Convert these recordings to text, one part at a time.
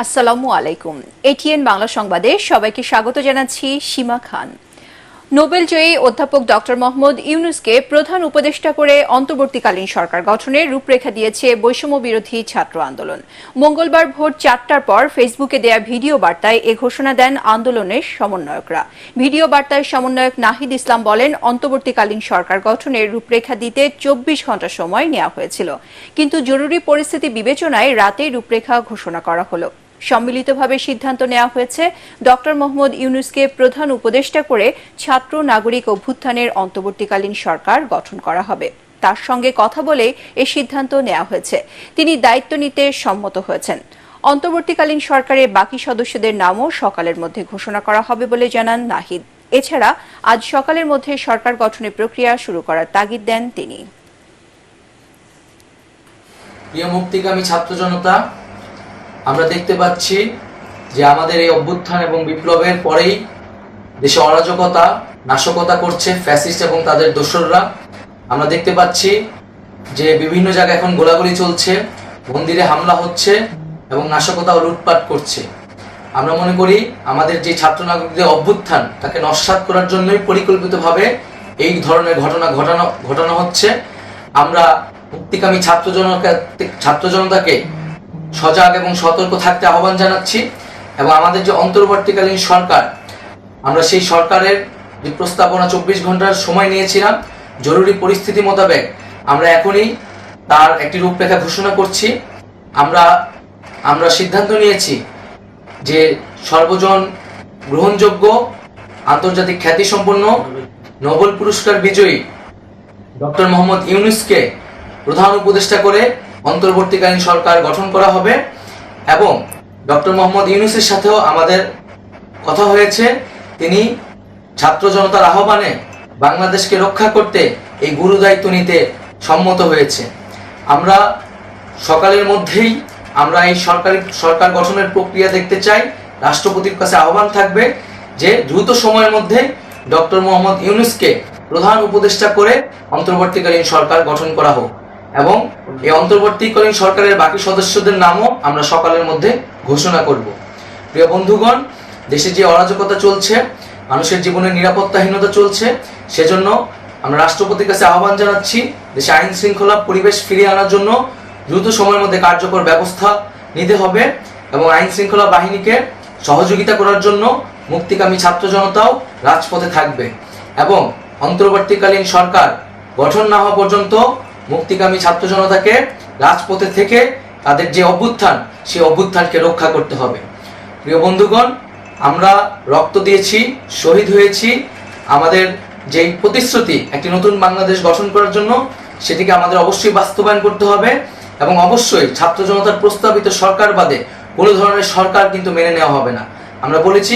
আসসালামু আলাইকুম। এটিএন বাংলা সংবাদে সবাইকে স্বাগত জানাচ্ছি সীমা খান। নোবেল জয়ী অধ্যাপক ডক্টর মোহাম্মদ ইউনূসকে প্রধান উপদেষ্টা করে অন্তর্বর্তীকালীন সরকার গঠনের রূপরেখা দিয়েছে বৈষম্য বিরোধী ছাত্র আন্দোলন। মঙ্গলবার ভোর 4টার পর ফেসবুকে দেয়া ভিডিও বার্তায় এ ঘোষণা দেন আন্দোলনের সমন্বয়করা। ভিডিও বার্তায় সমন্বয়ক নাহিদ ইসলাম বলেন, অন্তর্বর্তীকালীন সরকার গঠনের রূপরেখা দিতে 24 ঘণ্টা সময় নেওয়া হয়েছিল, কিন্তু জরুরি পরিস্থিতি বিবেচনায় রাতেই রূপরেখা ঘোষণা করা হলো। সম্মিলিতভাবে সিদ্ধান্ত নেওয়া হয়েছে ডক্টর মোহাম্মদ ইউনূসকে প্রধান উপদেষ্টা করে ছাত্র নাগরিক অভ্যুত্থানের অন্তর্বর্তীকালীন সরকার গঠন করা হবে। তার সঙ্গে কথা বলে এ সিদ্ধান্ত নেওয়া হয়েছে। তিনি দায়িত্ব নিতে সম্মত হয়েছেন। অন্তর্বর্তীকালীন সরকারের বাকি সদস্যদের নামও সকালের মধ্যে ঘোষণা করা হবে বলে জানান নাহিদ। এছাড়া আজ সকালের মধ্যে সরকার গঠনের প্রক্রিয়া শুরু করার তাগিদ দেন তিনি। প্রিয় মুক্তিকামী ছাত্র জনতা, আমরা দেখতে পাচ্ছি যে আমাদের এই অভ্যুত্থান এবং বিপ্লবের পরেই দেশে অরাজকতা, নাশকতা করছে ফ্যাসিস্ট এবং তাদের দোসররা। আমরা দেখতে পাচ্ছি যে বিভিন্ন জায়গায় এখন গোলাগুলি চলছে, মন্দিরে হামলা হচ্ছে এবং নাশকতা ও লুটপাট করছে। আমরা মনে করি আমাদের যে ছাত্র নাগরিকদের অভ্যুত্থান তাকে নস্যাৎ করার জন্যই পরিকল্পিতভাবে এই ধরনের ঘটনা হচ্ছে। আমরা মুক্তিকামী ছাত্র জনতাকে সজাগ এবং সতর্ক থাকতে আহ্বান জানাচ্ছি এবং আমাদের যে অন্তর্বর্তীকালীন সরকার, আমরা সেই সরকারের যে প্রস্তাবনা 24 ঘন্টার সময় নিয়েছিলাম, জরুরি পরিস্থিতি মোতাবেক আমরা এখনই তার একটি রূপরেখা ঘোষণা করছি। আমরা সিদ্ধান্ত নিয়েছি যে সর্বজন গ্রহণযোগ্য আন্তর্জাতিক খ্যাতিসম্পন্ন নোবেল পুরস্কার বিজয়ী ডক্টর মোহাম্মদ ইউনূসকে প্রধান উপদেষ্টা করে অন্তর্বর্তীকালীন সরকার গঠন করা হবে এবং ডক্টর মোহাম্মদ ইউনূসের সাথেও আমাদের কথা হয়েছে। তিনি ছাত্র জনতার আহ্বানে বাংলাদেশকে রক্ষা করতে এই গুরু দায়িত্ব নিতে সম্মত হয়েছে। আমরা সকালের মধ্যেই আমরা এই সরকার গঠনের প্রক্রিয়া দেখতে চাই। রাষ্ট্রপতির কাছে আহ্বান থাকবে যে দ্রুত সময়ের মধ্যে ডক্টর মোহাম্মদ ইউনূসকে প্রধান উপদেষ্টা করে অন্তর্বর্তীকালীন সরকার গঠন করা হোক এবং এই অন্তর্বর্তীকালীন সরকারের বাকি সদস্যদের নামও আমরা সকালের মধ্যে ঘোষণা করব। প্রিয় বন্ধুগণ, দেশে যে অরাজকতা চলছে, মানুষের জীবনের নিরাপত্তাহীনতা চলছে, সেজন্য আমরা রাষ্ট্রপতির কাছে আহ্বান জানাচ্ছি দেশে আইন শৃঙ্খলা পরিবেশ ফিরিয়ে আনার জন্য দ্রুত সময়ের মধ্যে কার্যকর ব্যবস্থা নিতে হবে এবং আইন শৃঙ্খলা বাহিনীকে সহযোগিতা করার জন্য মুক্তিকামী ছাত্র জনতাও রাজপথে থাকবে এবং অন্তর্বর্তীকালীন সরকার গঠন না হওয়া পর্যন্ত মুক্তিকামী ছাত্র জনতাকে রাজপথে থেকে তাদের যে অভ্যুত্থান, সেই অভ্যুত্থানকে রক্ষা করতে হবে। প্রিয় বন্ধুগণ, আমরা রক্ত দিয়েছি, শহীদ হয়েছি। আমাদের যেই প্রতিশ্রুতি একটি নতুন বাংলাদেশ গঠন করার জন্য, সেটিকে আমাদের অবশ্যই বাস্তবায়ন করতে হবে এবং অবশ্যই ছাত্র জনতার প্রস্তাবিত সরকার বাদে কোনো ধরনের সরকার কিন্তু মেনে নেওয়া হবে না। আমরা বলেছি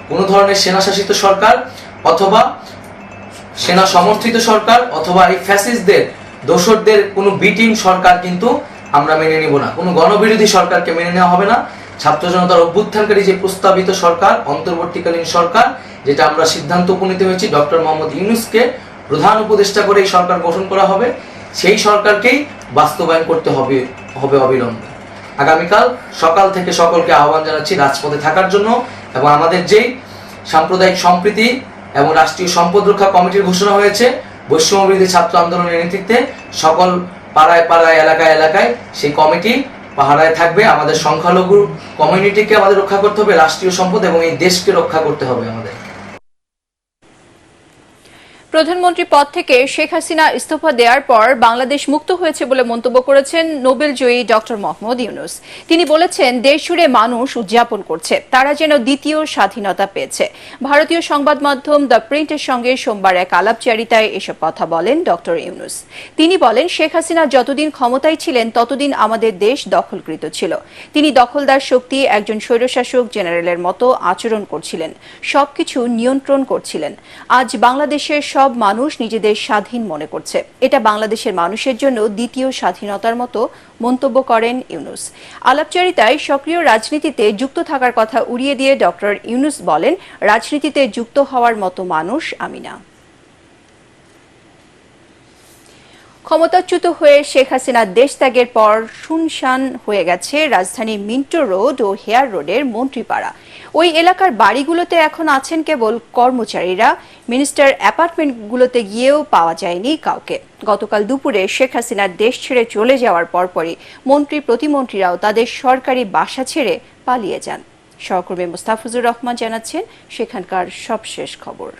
কোনো ধরনের সেনাশাসিত সরকার অথবা সেনা সমর্থিত সরকার অথবা এই ফ্যাসিস্টদের দোসরদের কোনো বি টিম সরকার কিন্তু আমরা মেনে নিব না। কোনো গণবিরোধী সরকারকে মেনে নেওয়া হবে না। ছাত্র জনতার অভ্যুত্থানকারী যে প্রস্তাবিত সরকার, অন্তর্বর্তীকালীন সরকার, যেটা আমরা সিদ্ধান্ত উপনীত হয়েছি ডক্টর মোহাম্মদ ইউনূসকে প্রধান উপদেষ্টা করে এই সরকার গঠন করা হবে, সেই সরকারকেই বাস্তবায়ন করতে হবে অবিলম্বে। আগামীকাল সকাল থেকে সকলকে আহ্বান জানাচ্ছি রাজপথে থাকার জন্য এবং আমাদের যেই সাম্প্রদায়িক সম্প্রীতি এবং রাষ্ট্রীয় সম্পদ রক্ষা কমিটির ঘোষণা হয়েছে বৈষম্য বিরোধী ছাত্র আন্দোলনের নেতৃত্বে, সকল পাড়ায় পাড়ায় এলাকায় এলাকায় সেই কমিটি পাহারায় থাকবে। আমাদের সংখ্যালঘু কমিউনিটিকে আমাদের রক্ষা করতে হবে, রাষ্ট্রীয় সম্পদ এবং এই দেশকে রক্ষা করতে হবে আমাদের। প্রধানমন্ত্রী পদ থেকে শেখ হাসিনা ইস্তফা দেওয়ার পর বাংলাদেশ মুক্ত হয়েছে বলে মন্তব্য করেছেন নোবেল জয়ী ডক্টর মোহাম্মদ ইউনূস। তিনি বলেছেন, দেশ জুড়ে মানুষ উদযাপন করছে, তারা যেন দ্বিতীয় স্বাধীনতা পেয়েছে। ভারতীয় সংবাদ মাধ্যম দ্য প্রিন্টের সঙ্গে সোমবার এক আলাপচারিতায় এসব কথা বলেন ডক্টর ইউনূস। তিনি বলেন, শেখ হাসিনা যতদিন ক্ষমতায় ছিলেন ততদিন আমাদের দেশ দখলকৃত ছিল। তিনি দখলদার শক্তি একজন স্বৈরশাসক জেনারেলের মতো আচরণ করছিলেন, সবকিছু নিয়ন্ত্রণ করছিলেন। আজ বাংলাদেশের সব মানুষ নিজেদের স্বাধীন মনে করছে, এটা বাংলাদেশের মানুষের জন্য দ্বিতীয় স্বাধীনতার মতো মন্তব্য করেন ইউনূস। আলাপচারিতায় সক্রিয় রাজনীতিতে যুক্ত থাকার কথা উড়িয়ে দিয়ে ডক্টর ইউনূস বলেন, রাজনীতিতে যুক্ত হওয়ার মতো মানুষ আমি না। ক্ষমতাচ্যুত হয়ে শেখ হাসিনার দেশ ত্যাগের পর শুনশান হয়ে গেছে রাজধানীর মিন্টো রোড ও হেয়ার রোডের মন্ত্রীপাড়া। ওই এলাকার বাড়িগুলোতে এখন আছেন কেবল কর্মচারীরা। মিনিস্টার অ্যাপার্টমেন্টগুলোতে গিয়েও পাওয়া যায়নি কাউকে। গতকাল দুপুরে শেখ হাসিনার দেশ ছেড়ে চলে যাওয়ার পরপরই মন্ত্রী প্রতিমন্ত্রীরাও তাদের সরকারি বাসা ছেড়ে পালিয়ে যান। সহকর্মী মুস্তাফিজুর রহমান জানাচ্ছেন সেখানকার সবশেষ খবর।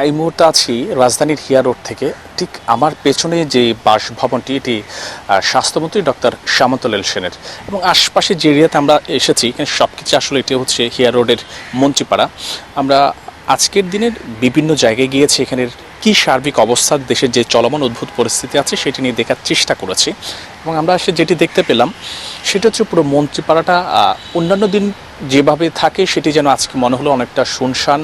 এই মুহূর্তে আছি রাজধানীর হিয়া রোড থেকে। ঠিক আমার পেছনে যে বাসভবনটি, এটি স্বাস্থ্যমন্ত্রী ডক্টর সামন্তলাল সেনের, এবং আশপাশে যে এরিয়াতে আমরা এসেছি এখানে সবকিছু আসলে এটি হচ্ছে হিয়া রোডের মন্ত্রীপাড়া। আমরা আজকের দিনের বিভিন্ন জায়গায় গিয়েছি, এখানের কি সার্বিক অবস্থা, দেশের যে চলমান অদ্ভুত পরিস্থিতি আছে সেটি নিয়ে দেখার চেষ্টা করেছি। এবং আমরা এসে যেটি দেখতে পেলাম সেটা হচ্ছে পুরো মন্ত্রীপাড়াটা অন্যান্য দিন যেভাবে থাকে সেটি যেন আজকে মনে হলো অনেকটা শুনশান,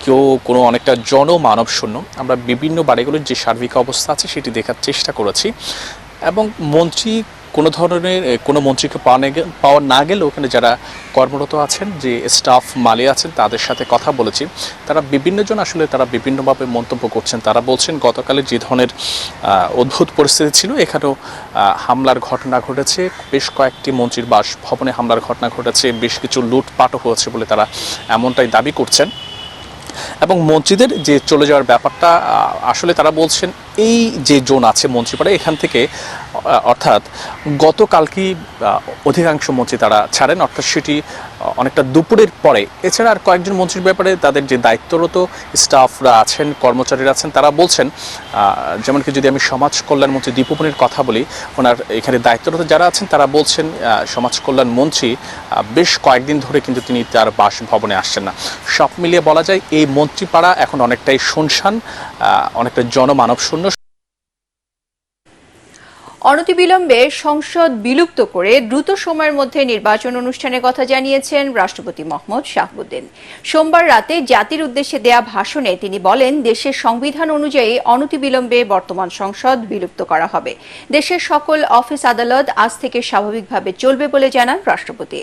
কেউ কোনো অনেকটা জনমানব শূন্য। আমরা বিভিন্ন বাড়িগুলোর যে সার্বিক অবস্থা আছে সেটি দেখার চেষ্টা করেছি, এবং মন্ত্রী কোনো মন্ত্রীকে পাওয়া না গেলেও ওখানে যারা কর্মরত আছেন, যে স্টাফ মালি আছেন, তাদের সাথে কথা বলেছি। তারা বিভিন্নজন আসলে তারা বিভিন্নভাবে মন্তব্য করছেন। তারা বলছেন গতকালের যে ধরনের অদ্ভুত পরিস্থিতি ছিল, এখানেও হামলার ঘটনা ঘটেছে, বেশ কয়েকটি মন্ত্রীর বাসভবনে হামলার ঘটনা ঘটেছে, বেশ কিছু লুটপাটও হয়েছে বলে তারা এমনটাই দাবি করছেন। এবং মন্ত্রীদের যে চলে যাওয়ার ব্যাপারটা আসলে তারা বলছেন এই যে জোন আছে মন্ত্রীপাড়া, এখান থেকে অর্থাৎ গতকালকেই অধিকাংশ মন্ত্রী তারা ছাড়েন, অর্থাৎ সেটি অনেকটা দুপুরের পরে। এছাড়া আর কয়েকজন মন্ত্রীর ব্যাপারে তাদের যে দায়িত্বরত স্টাফরা আছেন, কর্মচারীরা আছেন, তারা বলছেন, যেমন কি যদি আমি সমাজ কল্যাণ মন্ত্রী দীপুমনির কথা বলি, ওনার এখানে দায়িত্বরত যারা আছেন তারা বলছেন সমাজ কল্যাণ মন্ত্রী বেশ কয়েকদিন ধরে কিন্তু তিনি তার বাসভবনে আসছেন না। সব মিলিয়ে বলা যায় এই মন্ত্রীপাড়া এখন অনেকটাই শুনশান, অনেকটা জনমানব শূন্য। অনতিবিলম্বে সংসদ বিলুপ্ত করে দ্রুত সময়ের মধ্যে নির্বাচন অনুষ্ঠানের কথা জানিয়েছেন রাষ্ট্রপতি মোহাম্মদ শাহাবুদ্দিন। সোমবার রাতে জাতির উদ্দেশ্যে দেয়া ভাষণে তিনি বলেন, দেশের সংবিধান অনুযায়ী অনতিবিলম্বে বর্তমান সংসদ বিলুপ্ত করা হবে। দেশের সকল অফিস আদালত আজ থেকে স্বাভাবিকভাবে চলবে বলে জানান রাষ্ট্রপতি।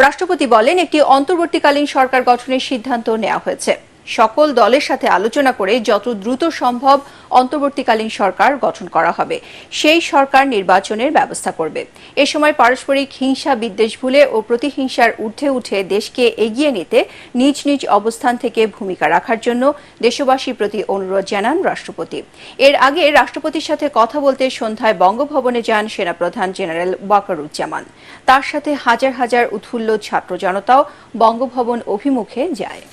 রাষ্ট্রপতি বলেন, একটি অন্তর্বর্তীকালীন সরকার গঠনের সিদ্ধান্ত নেওয়া হয়েছে। সকল দলের সাথে আলোচনা করে যত দ্রুত সম্ভব অন্তর্বর্তীকালীন সরকার গঠন করা হবে। সেই সরকার নির্বাচনের ব্যবস্থা করবে। এ সময় পারস্পরিক হিংসা বিদ্বেষ ভুলে ও প্রতিহিংসার ঊর্ধ্বে উঠে দেশকে এগিয়ে নিতে নিজ নিজ অবস্থান থেকে ভূমিকা রাখার জন্য দেশবাসীর প্রতি অনুরোধ জানান রাষ্ট্রপতি। এর আগে রাষ্ট্রপতির সাথে কথা বলতে সন্ধ্যায় বঙ্গভবনে যান সেনাপ্রধান জেনারেল ওয়াকারুজ্জামান। তার সাথে হাজার হাজার উৎফুল্ল ছাত্র জনতাও বঙ্গভবন অভিমুখে যায়।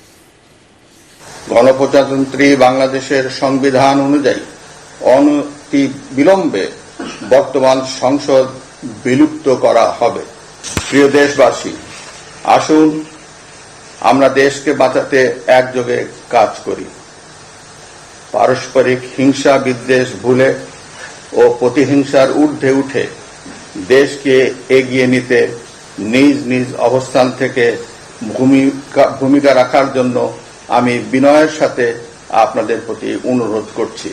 গণপ্রজাতন্ত্রী বাংলাদেশের সংবিধান অনুযায়ী অনতি বিলম্বে বর্তমান সংসদ বিলুপ্ত করা হবে। প্রিয় দেশবাসী, আসুন আমরা দেশকে বাঁচাতে একযোগে কাজ করি। পারস্পরিক হিংসা বিদ্বেষ ভুলে ও প্রতিহিংসার ঊর্ধ্বে উঠে দেশকে এগিয়ে নিতে নিজ নিজ অবস্থান থেকে ভূমিকা রাখার জন্য আমি বিনয়ের সাথে আপনাদের প্রতি অনুরোধ করছি।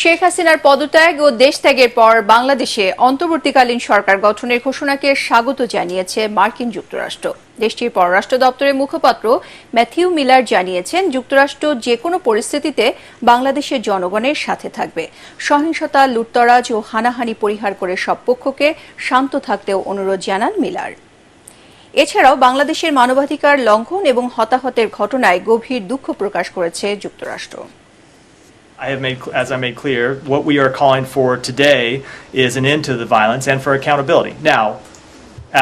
শেখ হাসিনার পদত্যাগ ও দেশ ত্যাগের পর বাংলাদেশে অন্তর্বর্তীকালীন সরকার গঠনের ঘোষণাকে স্বাগত জানিয়েছে মার্কিন যুক্তরাষ্ট্র। দেশটির পররাষ্ট্র দপ্তরের মুখপাত্র ম্যাথিউ মিলার জানিয়েছেন, যুক্তরাষ্ট্র যে কোনো পরিস্থিতিতে বাংলাদেশের জনগণের সাথে থাকবে। সহিংসতা, লুটতরাজ ও হানাহানি পরিহার করে সব পক্ষকে শান্ত থাকতেও অনুরোধ জানান মিলার। এছাড়াও বাংলাদেশের মানবাধিকার লঙ্ঘন এবং হতাহতের ঘটনায় গভীর দুঃখ প্রকাশ করেছে যুক্তরাষ্ট্র। As I made clear, what we are calling for today is an end to the violence and for accountability. Now,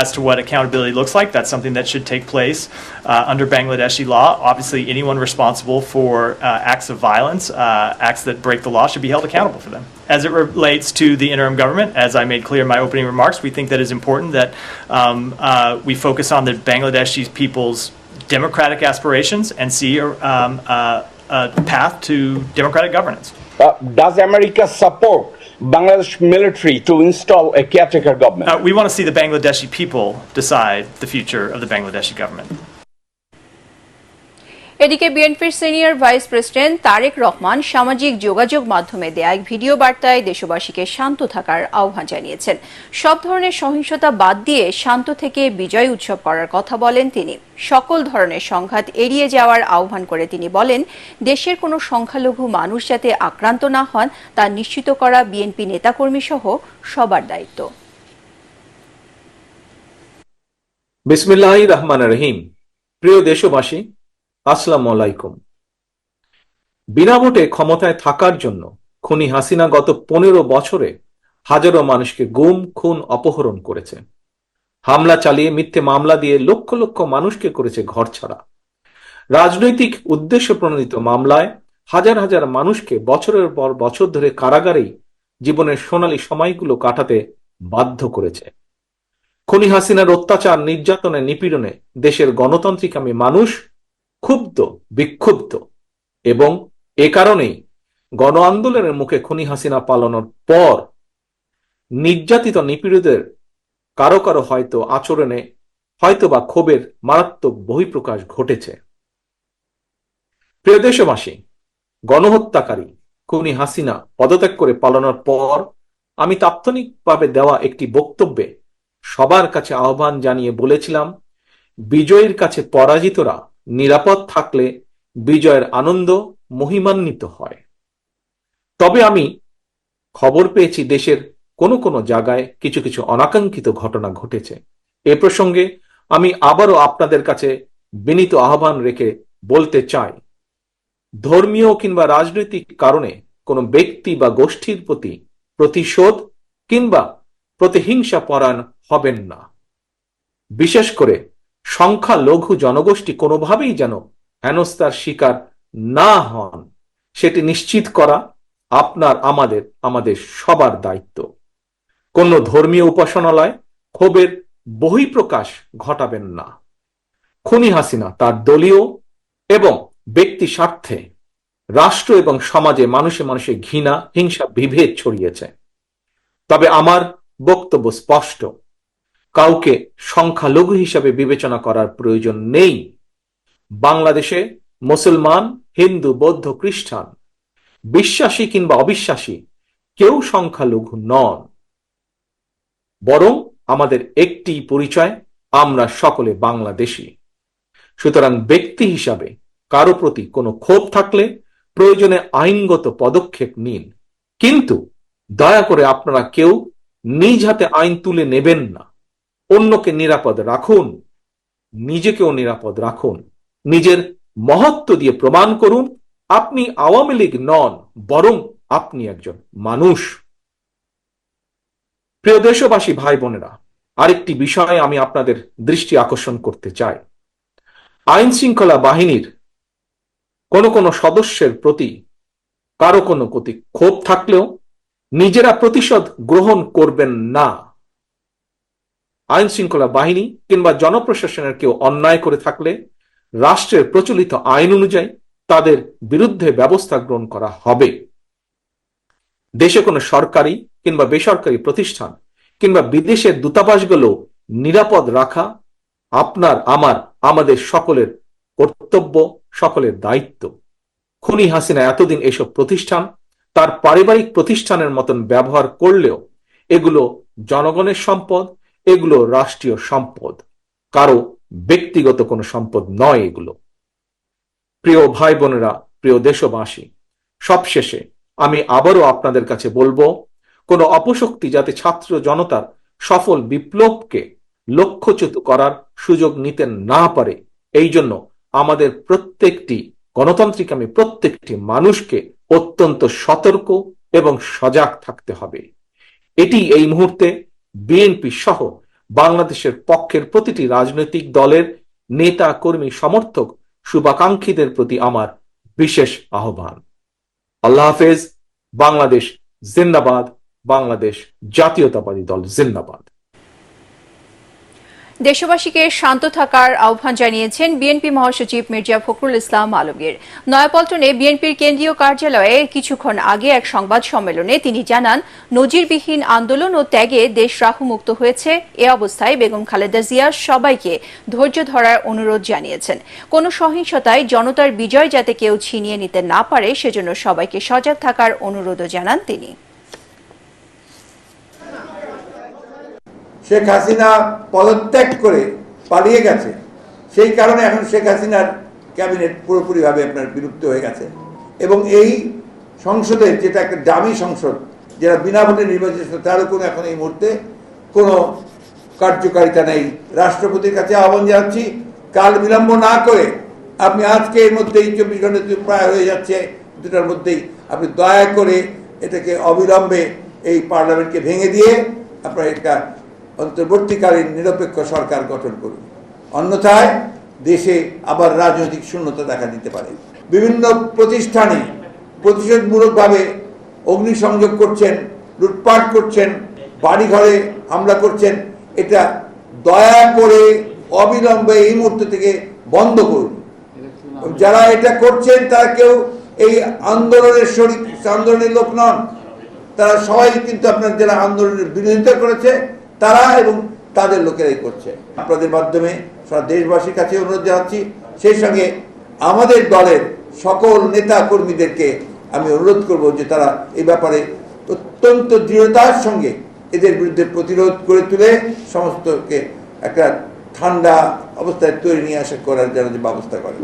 as to what accountability looks like, that's something that should take place under Bangladeshi law. Obviously, anyone responsible for acts of violence, acts that break the law, should be held accountable for them. As it relates to the interim government, as I made clear in my opening remarks, we think that it's important that we focus on the Bangladeshi people's democratic aspirations and see a path to democratic governance. Does America support Bangladesh military to install a caretaker government? We want to see the Bangladeshi people decide the future of the Bangladeshi government. এদিকে বিএনপির senior vice president Tarique Rahman সামাজিক যোগাযোগ মাধ্যমে দেয়া এক video বার্তায় দেশবাসীকে শান্ত থাকার আহ্বান জানিয়েছেন। সব ধরনের সহিংসতা বাদ দিয়ে শান্ত থেকে বিজয় উৎসব করার কথা বলেন তিনি। সকল ধরনের সংঘাত এড়িয়ে যাওয়ার আহ্বান করে তিনি বলেন, দেশের কোনো সংখ্যালঘু মানুষ যাতে আক্রান্ত না হন তা নিশ্চিত করা বিএনপি নেতাকর্মী সহ সবার দায়িত্ব। বিসমিল্লাহির রহমানির রহিম। প্রিয় দেশবাসী, আসসালামু আলাইকুম। বিনা ভোটে ক্ষমতায় থাকার জন্য খুনি হাসিনা গত 15 বছরে হাজারো মানুষকে গুম, খুন, অপহরণ করেছে। হামলা চালিয়ে মিথ্যে মামলা দিয়ে লক্ষ লক্ষ মানুষকে করেছে ঘরছাড়া। রাজনৈতিক উদ্দেশ্য প্রণোদিত মামলায় হাজার হাজার মানুষকে বছরের পর বছর ধরে কারাগারেই জীবনের সোনালী সময়গুলো কাটাতে বাধ্য করেছে। খুনি হাসিনার অত্যাচার, নির্যাতনে, নিপীড়নে দেশের গণতান্ত্রিকামী মানুষ ক্ষুব্ধ, বিক্ষুব্ধ এবং এ কারণেই গণ আন্দোলনের মুখে খুনি হাসিনা পালানোর পর নির্যাতিত নিপীড়িতদের কারো কারো হয়তো আচরণে হয়তোবা ক্ষোভের মারাত্মক বহিঃপ্রকাশ ঘটেছে। প্রিয় দেশবাসী, গণহত্যাকারী খুনি হাসিনা পদত্যাগ করে পালানোর পর আমি তাৎক্ষণিকভাবে দেওয়া একটি বক্তব্যে সবার কাছে আহ্বান জানিয়ে বলেছিলাম, বিজয়ের কাছে পরাজিতরা নিরাপদ থাকলে বিজয়ের আনন্দ মহিমান্বিত হয়। তবে আমি খবর পেয়েছি দেশের কোনো কোনো জায়গায় কিছু কিছু অনাকাঙ্ক্ষিত ঘটনা ঘটেছে। এ প্রসঙ্গে আমি আবারও আপনাদের কাছে বিনীত আহ্বান রেখে বলতে চাই, ধর্মীয় কিংবা রাজনৈতিক কারণে কোনো ব্যক্তি বা গোষ্ঠীর প্রতি প্রতিশোধ কিংবা প্রতিহিংসা পরায়ণ হবেন না। বিশেষ করে সংখ্যালঘু জনগোষ্ঠী কোনোভাবেই যেন হেনস্থার শিকার না হন, সেটি নিশ্চিত করা আপনার আমাদের সবার দায়িত্ব। কোন ধর্মীয় উপাসনালয় ক্ষোভের বহিঃপ্রকাশ ঘটাবেন না। খুনি হাসিনা তার দলীয় এবং ব্যক্তি স্বার্থে রাষ্ট্র এবং সমাজে মানুষে মানুষে ঘৃণা, হিংসা, বিভেদ ছড়িয়েছে। তবে আমার বক্তব্য স্পষ্ট, কাউকে সংখ্যালঘু হিসাবে বিবেচনা করার প্রয়োজন নেই। বাংলাদেশে মুসলমান, হিন্দু, বৌদ্ধ, খ্রিস্টান, বিশ্বাসী কিংবা অবিশ্বাসী কেউ সংখ্যালঘু নন, বরং আমাদের একটি পরিচয়, আমরা সকলে বাংলাদেশী। সুতরাং ব্যক্তি হিসাবে কারো প্রতি কোনো ক্ষোভ থাকলে প্রয়োজনে আইনগত পদক্ষেপ নিন, কিন্তু দয়া করে আপনারা কেউ নিজ হাতে আইন তুলে নেবেন না। অন্যকে নিরাপদ রাখুন, নিজেকেও নিরাপদ রাখুন। নিজের মহত্ব দিয়ে প্রমাণ করুন আপনি আওয়ামী লীগ নন, বরং আপনি একজন মানুষ। প্রিয় দেশবাসী, ভাই বোনেরা, আরেকটি বিষয়ে আমি আপনাদের দৃষ্টি আকর্ষণ করতে চাই। আইন শৃঙ্খলা বাহিনীর কোন কোন সদস্যের প্রতি কারো কোনো প্রতি ক্ষোভ থাকলেও নিজেরা প্রতিশোধ গ্রহণ করবেন না। আইন শৃঙ্খলা বাহিনী কিংবা জনপ্রশাসনের কেউ অন্যায় করে থাকলে রাষ্ট্রের প্রচলিত আইন অনুযায়ী তাদের বিরুদ্ধে ব্যবস্থা গ্রহণ করা হবে। দেশে কোনো সরকারি কিংবা বেসরকারি প্রতিষ্ঠান কিংবা বিদেশের দূতাবাসগুলো নিরাপদ রাখা আপনার, আমাদের সকলের কর্তব্য, সকলের দায়িত্ব। খুনি হাসিনা এতদিন এসব প্রতিষ্ঠান তার পারিবারিক প্রতিষ্ঠানের মতন ব্যবহার করলেও এগুলো জনগণের সম্পদ, এগুলো রাষ্ট্রীয় সম্পদ, কারো ব্যক্তিগত কোনো সম্পদ নয় এগুলো। প্রিয় ভাই বোনেরা, প্রিয় দেশবাসী, সবশেষে আমি আবারও আপনাদের কাছে বলবো, কোনো অপশক্তি যাতে ছাত্র জনতার সফল বিপ্লবকে লক্ষ্যচ্যুত করার সুযোগ নিতে না পারে, এই জন্য আমাদের প্রত্যেকটি গণতান্ত্রিকামী প্রত্যেকটি মানুষকে অত্যন্ত সতর্ক এবং সজাগ থাকতে হবে। এটি এই মুহূর্তে বিএনপি সহ বাংলাদেশের পক্ষের প্রতিটি রাজনৈতিক দলের নেতা, কর্মী, সমর্থক, শুভাকাঙ্ক্ষীদের প্রতি আমার বিশেষ আহ্বান। আল্লাহ হাফেজ। বাংলাদেশ জিন্দাবাদ। বাংলাদেশ জাতীয়তাবাদী দল জিন্দাবাদ। দেশবাসীকে শান্ত থাকার আহ্বান জানিয়েছেন বিএনপি মহাসচিব মির্জা ফখরুল ইসলাম আলমগীর। নয়াপল্টনে বিএনপির কেন্দ্রীয় কার্যালয়ে কিছুক্ষণ আগে এক সংবাদ সম্মেলনে তিনি জানান, নজিরবিহীন আন্দোলন ও ত্যাগে দেশ রাহুমুক্ত হয়েছে। এ অবস্থায় বেগম খালেদা জিয়া সবাইকে ধৈর্য ধরার অনুরোধ জানিয়েছেন। কোনো সহিংসতায় জনতার বিজয় যাতে কেউ ছিনিয়ে নিতে না পারে সেজন্য সবাইকে সজাগ থাকার অনুরোধও জানান তিনি। শেখ হাসিনা পদত্যাগ করে পালিয়ে গেছে, সেই কারণে এখন শেখ হাসিনার ক্যাবিনেট পুরোপুরিভাবে আপনার বিলুপ্ত হয়ে গেছে এবং এই সংসদের যেটা একটা দামি সংসদ, যারা বিনা ভোটে নির্বাচিত, তারও কোনো এখন এই মুহূর্তে কোনো কার্যকারিতা নেই। রাষ্ট্রপতির কাছে আহ্বান জানাচ্ছি, কাল বিলম্ব না করে আপনি আজকে এর মধ্যেই 24 ঘন্টা প্রায় হয়ে যাচ্ছে, দুটার মধ্যেই আপনি দয়া করে এটাকে অবিলম্বে এই পার্লামেন্টকে ভেঙে দিয়ে আপনার এটা অন্তর্বর্তীকালীন নিরপেক্ষ সরকার গঠন করুন। অন্যথায় দেশে আবার রাজনৈতিক শূন্যতা দেখা দিতে পারে। বিভিন্ন প্রতিষ্ঠানে প্রতিশোধমূলকভাবে অগ্নিসংযোগ করছেন, লুটপাট করছেন, বাড়িঘরে হামলা করছেন। এটা দয়া করে অবিলম্বে এই মুহূর্ত থেকে বন্ধ করুন। যারা এটা করছেন তারা কেউ এই আন্দোলনের শরীক, আন্দোলনের লোক নন, তারা সবাই কিন্তু আপনার যারা আন্দোলনের বিরোধিতা করেছে তারা এবং তাদের লোকেরাই করছে। আপনাদের মাধ্যমে সারা দেশবাসীর কাছে অনুরোধ জানাচ্ছি, সেই সঙ্গে আমাদের দলের সকল নেতা কর্মীদেরকে আমি অনুরোধ করব যে তারা এই ব্যাপারে অত্যন্ত দৃঢ়তার সঙ্গে এদের বিরুদ্ধে প্রতিরোধ করে তুলে সমস্তকে একটা ঠান্ডা অবস্থায় তৈরি নিয়ে আসা করার জন্য যে ব্যবস্থা করে।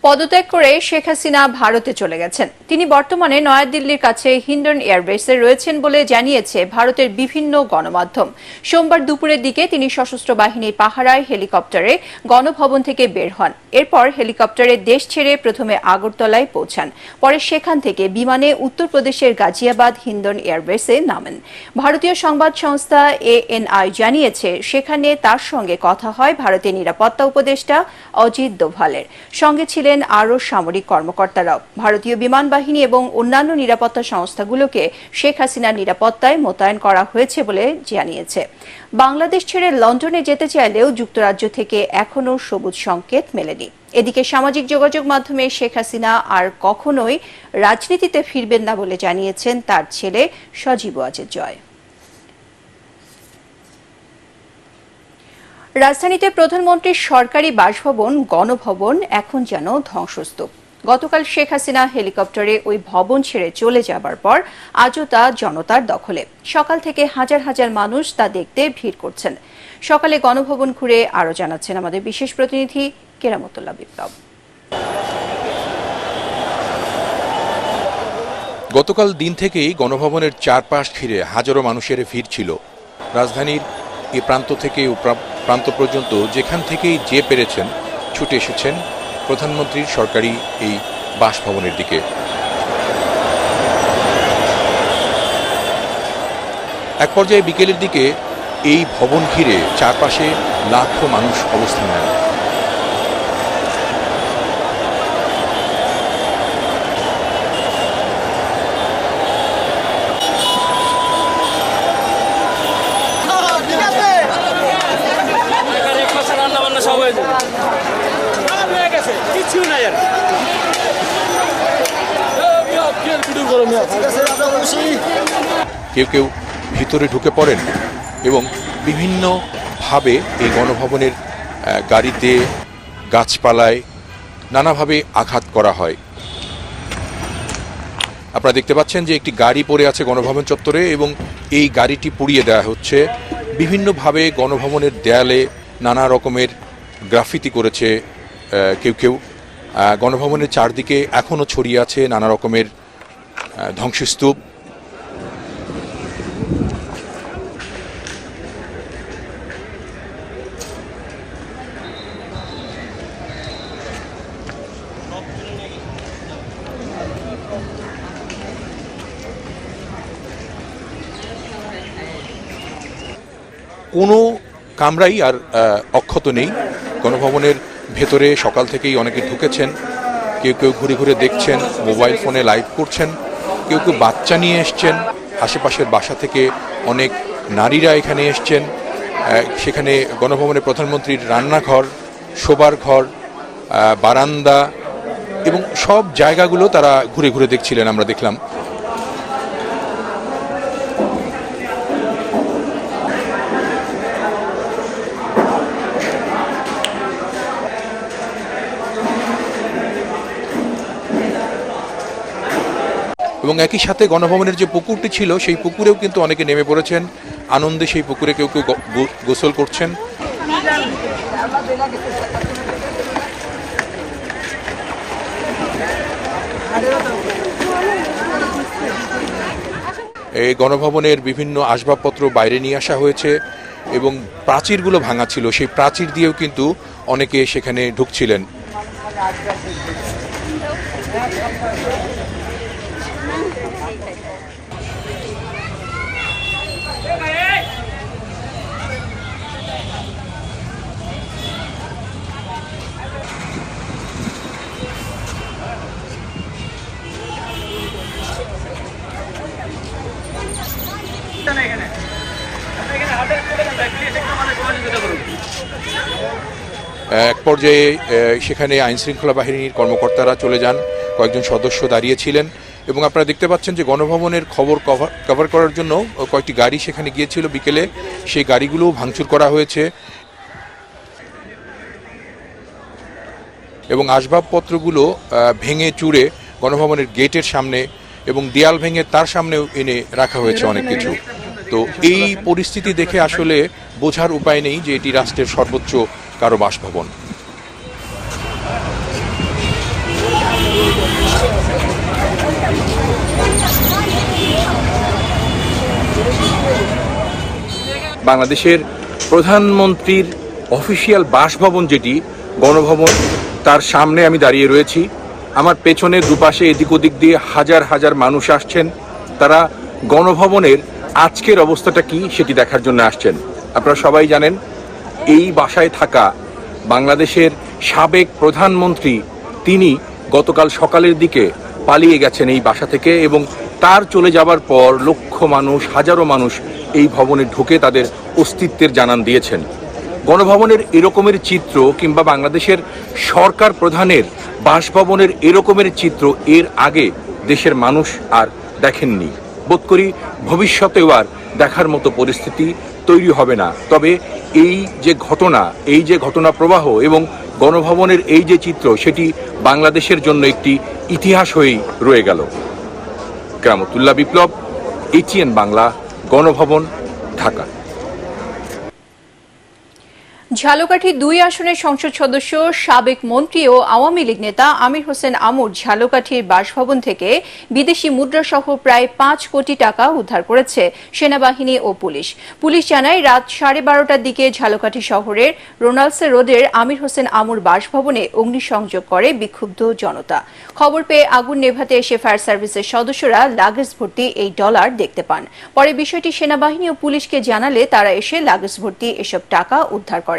পদত্যাগ করে শেখ হাসিনা ভারতে চলে গেছেন। তিনি বর্তমানে নয়াদিল্লির কাছে হিন্ডন এয়ারবেসে রয়েছেন বলে জানিয়েছে ভারতের বিভিন্ন গণমাধ্যম। সোমবার দুপুরের দিকে তিনি সশস্ত্র বাহিনীর পাহারায় হেলিকপ্টারে গণভবন থেকে বের হন। এরপর হেলিকপ্টারে দেশ ছেড়ে প্রথমে আগরতলায় পৌঁছান, পরে সেখান থেকে বিমানে উত্তরপ্রদেশের গাজিয়াবাদ হিন্ডন এয়ারবেসে নামেন। ভারতীয় সংবাদ সংস্থা ANI জানিয়েছে সেখানে তার সঙ্গে কথা হয় ভারতের নিরাপত্তা উপদেষ্টা অজিত দোভালের। সঙ্গে ছিলেন আরও সামরিক কর্মকর্তারাও। ভারতীয় বিমান বাহিনী এবং অন্যান্য নিরাপত্তা সংস্থাগুলোকে শেখ হাসিনার নিরাপত্তায় মোতায়েন করা হয়েছে বলে জানিয়েছে। বাংলাদেশ ছেড়ে লন্ডনে যেতে চাইলেও যুক্তরাজ্য থেকে এখনও সবুজ সংকেত মেলেনি। এদিকে সামাজিক যোগাযোগ মাধ্যমে শেখ হাসিনা আর কখনোই রাজনীতিতে ফিরবেন না বলে জানিয়েছেন তার ছেলে সজীব ওয়াজেদ জয়। রাজধানীতে প্রধানমন্ত্রীর সরকারি বাসভবন গণভবন এখন যেন ধ্বংসস্তূপ। গতকাল শেখ হাসিনা হেলিকপ্টারে ওই ভবন ছেড়ে চলে যাবার পর আজও তা জনতার দখলে। সকাল থেকে হাজার হাজার মানুষ তা দেখতে ভিড় করছেন। সকালে গণভবন ঘুরে আরও জানাচ্ছেন আমাদের বিশেষ প্রতিনিধি কেরামতুল্লাহ বিপ্লব। গতকাল দিন থেকেই গণভবনের চারপাশ ঘিরে হাজারো মানুষের ভিড় ছিল। রাজধানীর এ প্রান্ত থেকে ও প্রান্ত পর্যন্ত যেখান থেকেই যে পেরেছেন ছুটে এসেছেন প্রধানমন্ত্রীর সরকারি এই বাসভবনের দিকে। এক পর্যায়ে বিকেলের দিকে এই ভবন ঘিরে চারপাশে লাখো মানুষ অবস্থান নেন। কেউ কেউ ভিতরে ঢুকে পড়েন এবং বিভিন্নভাবে এই গণভবনের গাড়িতে, গাছপালায় নানাভাবে আঘাত করা হয়। আপনারা দেখতে পাচ্ছেন যে একটি গাড়ি পড়ে আছে গণভবন চত্বরে এবং এই গাড়িটি পুড়িয়ে দেওয়া হচ্ছে। বিভিন্নভাবে গণভবনের দেয়ালে নানা রকমের গ্রাফিতি করেছে কেউ কেউ। গণভবনের চারদিকে এখনও ছড়িয়ে আছে নানা রকমের ধ্বংসস্তূপ। কোনো কামরাই আর অক্ষত নেই। গণভবনের ভেতরে সকাল থেকেই অনেকে ঢুকেছেন, কেউ কেউ ঘুরে ঘুরে দেখছেন, মোবাইল ফোনে লাইভ করছেন, কেউ কেউ বাচ্চা নিয়ে এসছেন, আশেপাশের বাসা থেকে অনেক নারীরা এখানে এসছেন। সেখানে গণভবনে প্রধানমন্ত্রীর রান্নাঘর, শোবার ঘর, বারান্দা এবং সব জায়গাগুলো তারা ঘুরে ঘুরে দেখছিলেন, আমরা দেখলাম। এবং একই সাথে গণভবনের যে পুকুরটি ছিল সেই পুকুরেও কিন্তু অনেকে নেমে পড়েছেন, আনন্দে সেই পুকুরে কেউ কেউ গোসল করছেন। এই গণভবনের বিভিন্ন আসবাবপত্র বাইরে নিয়ে আসা হয়েছে এবং প্রাচীরগুলো ভাঙা ছিল, সেই প্রাচীর দিয়েও কিন্তু অনেকে সেখানে ঢুকছিলেন। এক পর্যায়ে সেখানে আইনশৃঙ্খলা বাহিনীর কর্মকর্তারা চলে যান, কয়েকজন সদস্য দাঁড়িয়েছিলেন এবং আপনারা দেখতে পাচ্ছেন যে গণভবনের খবর কভার করার জন্য কয়েকটি গাড়ি সেখানে গিয়েছিল বিকেলে, সেই গাড়িগুলো ভাঙচুর করা হয়েছে এবং আসবাবপত্রগুলো ভেঙে চুরে গণভবনের গেটের সামনে এবং দেয়াল ভেঙে তার সামনেও এনে রাখা হয়েছে অনেক কিছু। তো এই পরিস্থিতি দেখে আসলে বোঝার উপায় নেই যে এটি রাষ্ট্রের সর্বোচ্চ কারো বাসভবন। বাংলাদেশের প্রধানমন্ত্রীর অফিসিয়াল বাসভবন যেটি গণভবন, তার সামনে আমি দাঁড়িয়ে রয়েছি। আমার পেছনে দুপাশে এদিক ওদিক দিয়ে হাজার হাজার মানুষ আসছেন, তারা গণভবনের আজকের অবস্থাটা কি সেটি দেখার জন্য আসছেন। আপনারা সবাই জানেন এই বাসায় থাকা বাংলাদেশের সাবেক প্রধানমন্ত্রী তিনি গতকাল সকালের দিকে পালিয়ে গেছেন এই বাসা থেকে এবং তার চলে যাবার পর লক্ষ মানুষ, হাজারো মানুষ এই ভবনে ঢুকে তাদের অস্তিত্বের জানান দিয়েছেন। গণভবনের এরকমের চিত্র কিংবা বাংলাদেশের সরকার প্রধানের বাসভবনের এরকমের চিত্র এর আগে দেশের মানুষ আর দেখেননি। বোধ করি ভবিষ্যতেও আর দেখার মতো পরিস্থিতি তৈরি হবে না। তবে এই যে ঘটনা প্রবাহ এবং গণভবনের এই যে চিত্র, সেটি বাংলাদেশের জন্য একটি ইতিহাস হয়েই রয়ে গেল। কেরামতুল্লাহ বিপ্লব, ATN বাংলা, গণভবন, ঢাকা। ঝালকাঠি 2 আসনের সংসদ সদস্য, সাবেক মন্ত্রী ও আওয়ামী লীগ নেতা আমির হোসেন আমর ঝালকাঠির বাসভবন থেকে বিদেশি মুদ্রা সহ প্রায় 5 কোটি টাকা উদ্ধার করেছে সেনাবাহিনী ও পুলিশ। পুলিশ জানায় রাত 12:30টার দিকে ঝালকাঠি শহরের রোনালসে রোডের আমির হোসেন আমর বাসভবনে অগ্নিসংযোগ করে বিক্ষুব্ধ জনতা। খবর পেয়ে আগুন নেভাতে এসে ফায়ার সার্ভিসের সদস্যরা লাগেজ ভর্তি এই ডলার দেখতে পান। পরে বিষয়টি সেনাবাহিনী ও পুলিশকে জানালে তারা এসে লাগেজ ভর্তি এসব টাকা উদ্ধার করেন।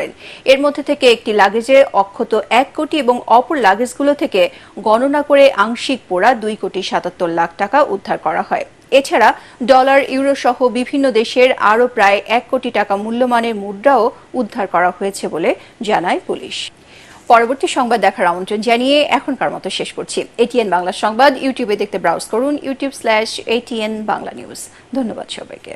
এর মধ্যে থেকে একটি লাগেজে অক্ষত 1 কোটি এবং অপর লাগেজগুলো থেকে গণনা করে আংশিক পোড়া 2,77,00,000 টাকা উদ্ধার করা হয়। এছাড়া ডলার, ইউরো সহ বিভিন্ন দেশের আরও প্রায় 1 কোটি টাকা মূল্যমানের মুদ্রাও উদ্ধার করা হয়েছে বলে জানায় পুলিশ। পরবর্তী সংবাদ দেখার আমন্ত্রণ জানিয়ে এখনকার মতো শেষ করছি। ATN বাংলা সংবাদ ইউটিউবে দেখতে ব্রাউজ করুন youtube.com/ATN বাংলা নিউজ। ধন্যবাদ সবাইকে।